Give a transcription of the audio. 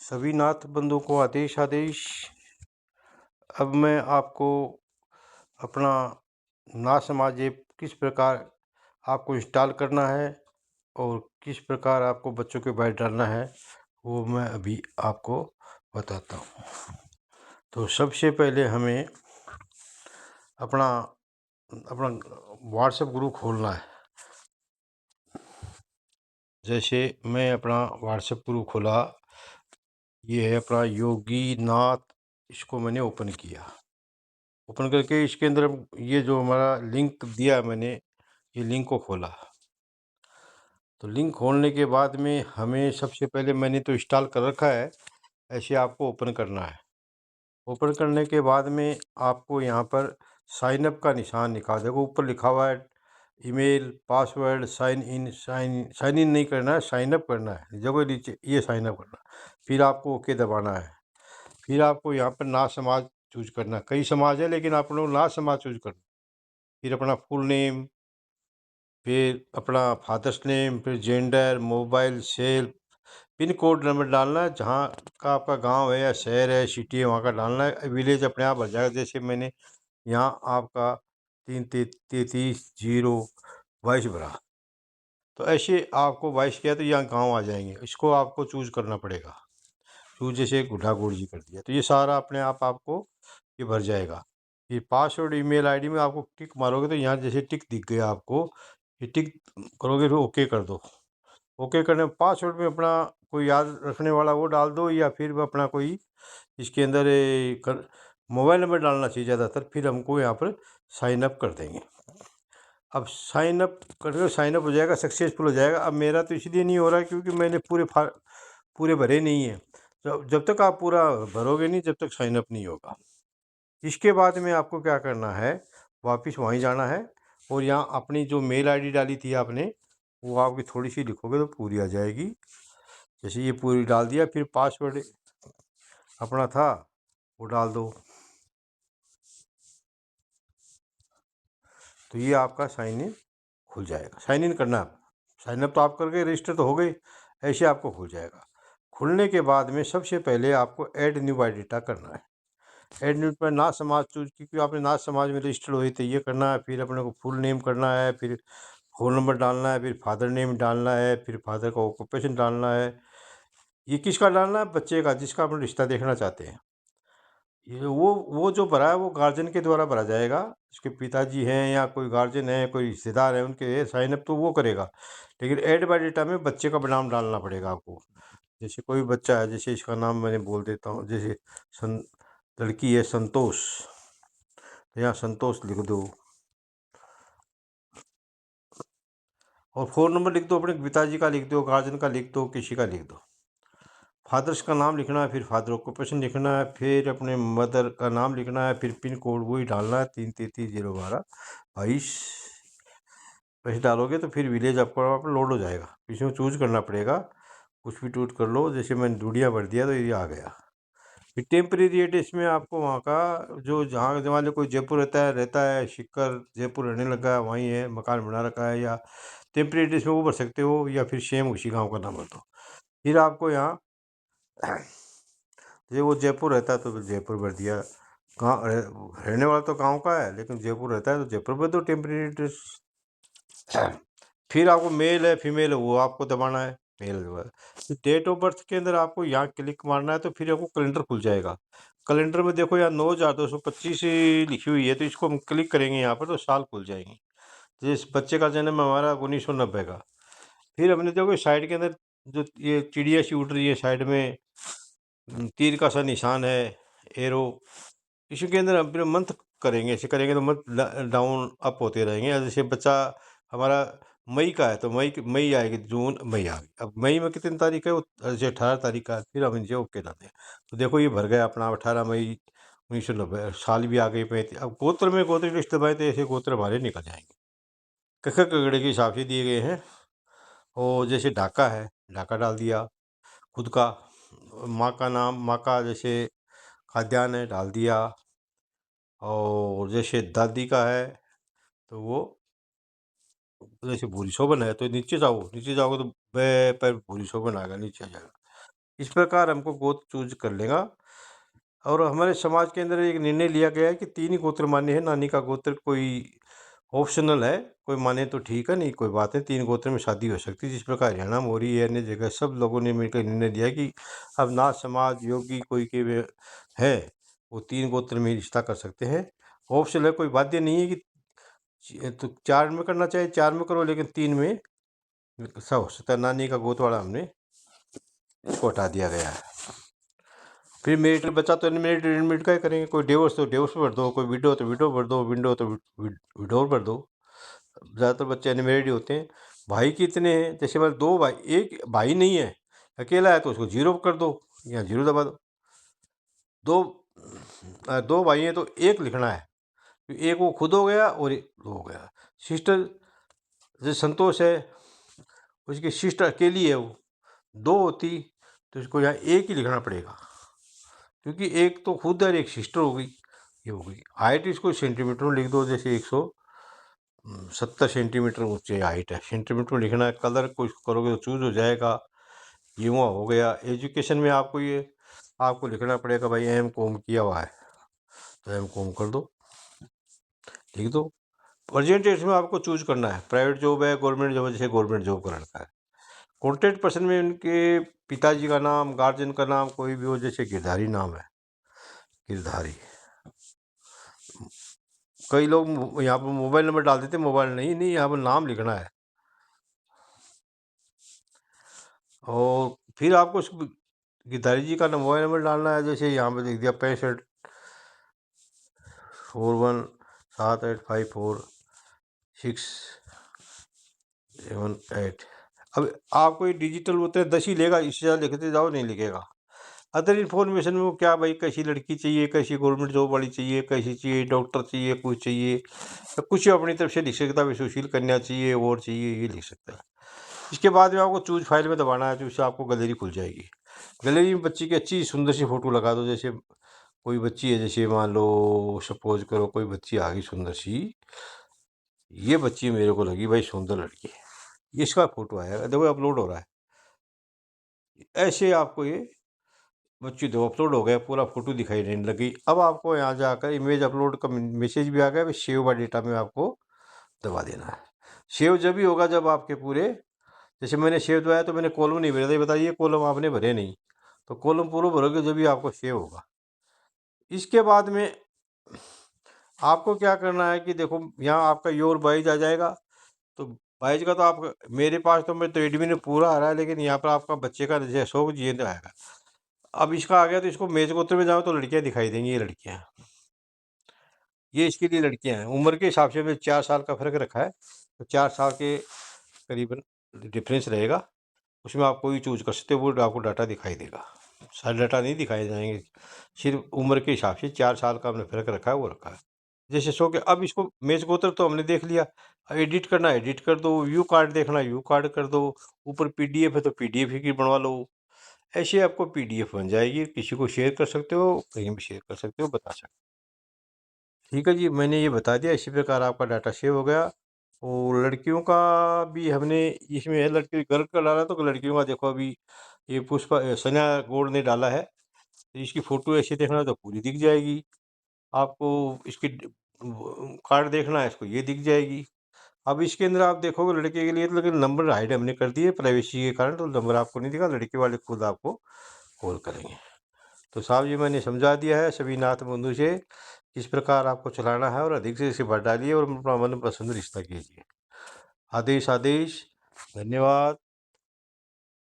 सभी नाथ बंधुओं को आदेश आदेश। अब मैं आपको अपना नाथ समाज ऐप किस प्रकार आपको इंस्टॉल करना है और किस प्रकार आपको बच्चों के बैठ डालना है वो मैं अभी आपको बताता हूँ। तो सबसे पहले हमें अपना अपना व्हाट्सएप ग्रुप खोलना है। जैसे मैं अपना व्हाट्सएप ग्रुप खोला, ये है अपना योगी नाथ, इसको मैंने ओपन किया। ओपन करके इसके अंदर ये जो हमारा लिंक दिया मैंने, ये लिंक को खोला। तो लिंक खोलने के बाद में हमें सबसे पहले, मैंने तो इंस्टॉल कर रखा है, ऐसे आपको ओपन करना है। ओपन करने के बाद में आपको यहाँ पर साइन अप का निशान दिखा देगा, ऊपर लिखा हुआ है ईमेल पासवर्ड साइन इन नहीं करना है, साइन अप करना है। जब नीचे ये साइन अप करना, फिर आपको ओके दबाना है। फिर आपको यहाँ पर नाथ समाज चूज करना, कई समाज है लेकिन आप लोग नाथ समाज चूज करना। फिर अपना फुल नेम, फिर अपना फादर्स नेम, फिर gender, mobile cell, pin code number डालना है, जहाँ का आपका गांव है या शहर है, सिटी है, वहाँ का डालना है। विलेज अपने आप भर जाएगा। जैसे मैंने यहाँ आपका 333-022 भरा, तो ऐसे आपको 22 किया तो यहाँ गांव आ जाएंगे। इसको आपको चूज करना पड़ेगा। चूज जैसे गुड्डा गुड़ जी कर दिया तो ये सारा अपने आप आपको ये भर जाएगा। ये पासवर्ड ईमेल आईडी में आपको टिक मारोगे तो यहाँ जैसे टिक दिख गया आपको, ये टिक करोगे फिर ओके कर दो। ओके करने पासवर्ड में अपना कोई याद रखने वाला वो डाल दो, या फिर अपना कोई इसके अंदर मोबाइल नंबर डालना चाहिए ज़्यादातर। फिर हमको यहाँ पर साइन अप कर देंगे। अब साइन अप करके साइन अप हो जाएगा, सक्सेसफुल हो जाएगा। अब मेरा तो इसलिए नहीं हो रहा क्योंकि मैंने पूरे भरे नहीं है। जब तक आप पूरा भरोगे नहीं, जब तक साइन अप नहीं होगा। इसके बाद में आपको क्या करना है, वापस वहीं जाना है और यहाँ अपनी जो मेल आईडी डाली थी आपने, वो आपकी थोड़ी सी लिखोगे तो पूरी आ जाएगी। जैसे ये पूरी डाल दिया, फिर पासवर्ड अपना था वो डाल दो, तो ये आपका साइन इन खुल जाएगा। साइन इन करना है, साइन अप तो आप करके रजिस्टर तो हो गई, ऐसे आपको खुल जाएगा। खुलने के बाद में सबसे पहले आपको ऐड न्यू बायोडाटा करना है। ऐड न्यू पर नाथ समाज चूज, क्योंकि आपने नाथ समाज में रजिस्टर्ड हुई तो ये करना है। फिर अपने को फुल नेम करना है, फिर फ़ोन नंबर डालना है, फिर फादर नेम डालना है, फिर फादर का ऑक्यूपेशन डालना है। ये किसका डालना है, बच्चे का, जिसका अपना रिश्ता देखना चाहते हैं। ये वो जो भरा है वो गार्जियन के द्वारा भरा जाएगा। उसके पिताजी हैं या कोई गार्जियन है, कोई रिश्तेदार है, उनके साइन अप तो वो करेगा। लेकिन ऐड बाय डेटा में बच्चे का नाम डालना पड़ेगा आपको। जैसे कोई बच्चा है, जैसे इसका नाम मैंने बोल देता हूँ, जैसे लड़की है संतोष, तो यहाँ संतोष लिख दो और फ़ोन नंबर लिख दो। अपने पिताजी का लिख दो, गार्जियन का लिख दो, किसी का लिख दो। फादर्स का नाम लिखना है, फिर फादर ऑक्यूपेशन लिखना है, फिर अपने मदर का नाम लिखना है, फिर पिन कोड वही डालना है 333-012-22। पैसे डालोगे तो फिर विलेज आपको लोड हो जाएगा। इसमें चूज करना पड़ेगा, कुछ भी चूज कर लो। जैसे मैंने डूडिया भर दिया तो ये आ गया। फिर टेम्परेरी एड्रेस में आपको वहाँ का जो, जहाँ मान लो कोई जयपुर रहता है सिक्कर, जयपुर रहने लगा है, वहीं है, मकान बना रखा है, या टेम्परेरी एड्रेस में वो भर सकते हो, या फिर सेम उसी गांव का नाम भर दो। फिर आपको यहाँ ये वो जयपुर रहता है तो जयपुर भर दिया। गाँव रहने वाला तो गांव का है, लेकिन जयपुर रहता है तो जयपुर भर दो टेम्परेरी एड्रेस। फिर आपको मेल है फीमेल है वो आपको दबाना है, मेल जो है। फिर डेट ऑफ बर्थ के अंदर आपको यहाँ क्लिक मारना है, तो फिर आपको कैलेंडर खुल जाएगा। कैलेंडर में देखो यहाँ 9/225 लिखी हुई है, तो इसको हम क्लिक करेंगे यहाँ पर तो साल खुल जाएंगे। जिस बच्चे का जन्म हमारा 1990 का। फिर हमने देखो साइड के अंदर जो ये चिड़िया सी उड़ रही है साइड में, तीर का सा निशान है, एरो, इसी के अंदर हम फिर मंथ करेंगे। ऐसे करेंगे तो मंथ डाउन अप होते रहेंगे। जैसे बच्चा हमारा मई का है तो मई आएगी, जून मई आ गई। अब मई में कितनी तारीख है, वो जैसे 18 तारीख का है, फिर हम इनसे ओके लाते हैं। तो देखो ये भर गया अपना 18 मई 1990, साल भी आ गई 35। अब गोत्र में गोत्र लिस्ट दबाए तो ऐसे गोत्र हमारे निकल जाएंगे, कख कगड़े के हिसाब से दिए गए हैं। और जैसे ढाका है, ढाका डाल दिया खुद का। माँ का नाम, माँ का जैसे खाद्यान्न है डाल दिया। और जैसे दादी का है तो वो, जैसे भूरी शोभन है तो नीचे जाओगे तो बे पर भूरी शोभन आएगा, नीचे आ जाएगा। इस प्रकार हमको गोत्र चूज कर लेगा। और हमारे समाज के अंदर एक निर्णय लिया गया है कि 3 ही गोत्र मान्य है, नानी का गोत्र कोई ऑप्शनल है, कोई माने तो ठीक है, नहीं कोई बात नहीं, 3 गोत्र में शादी हो सकती है। जिस प्रकार हरियाणा में हो रही है, अन्य जगह सब लोगों ने मिलकर निर्णय लिया कि अब नाथ समाज योगी कोई के है वो 3 गोत्र में ही रिश्ता कर सकते हैं। ऑप्शनल है, कोई बाध्य नहीं है कि तो 4 में करना चाहे 4 में करो, लेकिन 3 में सब हो सकता है। नानी का गोत्र वाला हमने इसको हटा दिया गया है। फिर मेरिट बचा तो मेरिट एडमिट का करेंगे, कोई डिवोर्स तो डिवोर्स भर दो, कोई विडो तो विडो भर दो, विंडो तो विडो भर दो। ज़्यादातर बच्चे अनमेरिड ही होते हैं। भाई कितने हैं, जैसे मान 2 भाई, एक भाई नहीं है, अकेला है तो उसको 0 कर दो या 0 दबा दो। 2 भाई हैं तो 1 लिखना है, एक वो खुद हो गया और एक वो हो गया। सिस्टर जैसे संतोष है, उसकी सिस्टर अकेली है, वो 2 होती तो इसको यहाँ 1 ही लिखना पड़ेगा, क्योंकि एक तो खुद है और एक सिस्टर हो गई, ये हो गई। हाइट इसको सेंटीमीटर में लिख दो, जैसे 170 सेंटीमीटर ऊंची हाइट है, सेंटीमीटर में लिखना है। कलर को इसको करोगे तो चूज हो जाएगा, ये वहाँ हो गया। एजुकेशन में आपको लिखना पड़ेगा भाई M.Com किया हुआ है तो M.Com कर दो, लिख दो। प्रेजेंटेशन में आपको चूज करना है, प्राइवेट जॉब है, गवर्नमेंट जॉब है, जैसे गवर्नमेंट जॉब का लड़का है। कॉन्टेक्ट पर्सन में उनके पिताजी का नाम, गार्जियन का नाम कोई भी हो, जैसे गिरधारी नाम है, गिरधारी। कई लोग यहाँ पर मोबाइल नंबर डाल देते, मोबाइल नहीं, यहाँ पर नाम लिखना है। और फिर आपको गिरधारी जी का मोबाइल नंबर डालना है, जैसे यहाँ पे लिख दिया 6541784678। अब आपको ये डिजिटल होते हैं 10 ही लेगा, इससे ज़्यादा लिखते जाओ नहीं लिखेगा। अदर इन्फॉर्मेशन में वो क्या भाई, कैसी लड़की चाहिए, कैसी गवर्नमेंट जॉब वाली चाहिए, कैसी चाहिए, डॉक्टर चाहिए, कुछ चाहिए, तो कुछ अपनी तरफ से लिख सकता है, सुशील कन्या चाहिए और चाहिए, ये लिख सकता है। इसके बाद में आपको चूज फाइल में दबाना है, तो इससे आपको गैलरी खुल जाएगी। गैलरी में बच्ची की अच्छी सुंदर सी फोटो लगा दो। जैसे कोई बच्ची है, जैसे मान लो सपोज करो कोई बच्ची आ गई सुंदर सी, ये बच्ची मेरे को लगी भाई सुंदर लड़की है, इसका फोटो आएगा, देखो अपलोड हो रहा है। ऐसे आपको ये बच्ची दो अपलोड हो गया, पूरा फोटो दिखाई देने लगी। अब आपको यहाँ जाकर इमेज अपलोड का मैसेज भी आ गया, सेव बाय डेटा में आपको दबा देना है। सेव जब भी होगा जब आपके पूरे, जैसे मैंने सेव दबाया तो मैंने कॉलम नहीं भरा था, बताइए कॉलम आपने भरे नहीं, तो कॉलम पूरा भरोगे जब भी आपको सेव होगा। इसके बाद में आपको क्या करना है कि देखो यहाँ आपका योर बाइज आ जाएगा, तो बाइज का तो आप मेरे पास तो मैं तो एडमिन में पूरा आ रहा है, लेकिन यहाँ पर आपका बच्चे का जैसे अशोक जी आएगा। अब इसका आ गया तो इसको मेज गोत्र में जाओ तो लड़कियां दिखाई देंगी, ये लड़कियां, ये इसके लिए लड़कियां हैं। उम्र के हिसाब से 4 साल का फर्क रखा है, तो 4 साल के करीबन डिफरेंस रहेगा, उसमें आप कोई चूज कर सकते हो, वो आपको डाटा दिखाई देगा। सारे डाटा नहीं दिखाए जाएंगे, सिर्फ उम्र के हिसाब से 4 साल का हमने फर्क रखा है, वो रखा है। जैसे सो के अब इसको मेज गोत्र तो हमने देख लिया, अब एडिट करना एडिट कर दो, व्यू कार्ड देखना व्यू कार्ड कर दो, ऊपर PDF है तो PDF की बनवा लो। ऐसे आपको PDF बन जाएगी, किसी को शेयर कर सकते हो, कहीं भी शेयर कर सकते हो, बता सकते हो। ठीक है जी, मैंने ये बता दिया। इसी प्रकार आपका डाटा सेव हो गया। और लड़कियों का भी हमने इसमें है, लड़की गर्ल का डाला तो लड़कियों का देखो अभी ये पुष्पा सना गौड़ ने डाला है, तो इसकी फ़ोटो ऐसे देखना तो पूरी दिख जाएगी आपको। इसकी कार्ड देखना है इसको, ये दिख जाएगी। अब इसके अंदर आप देखोगे लड़के के लिए तो, लेकिन नंबर हाइड हमने कर दिए प्राइवेसी के कारण, तो नंबर आपको नहीं दिखा, लड़के वाले खुद आपको कॉल करेंगे। तो साहब जी मैंने समझा दिया है सभी नाथ बंधु से किस प्रकार आपको चलाना है, और अधिक से इसे बढ़ डालिए और अपना मनपसंद रिश्ता कीजिए। आदेश आदेश, धन्यवाद।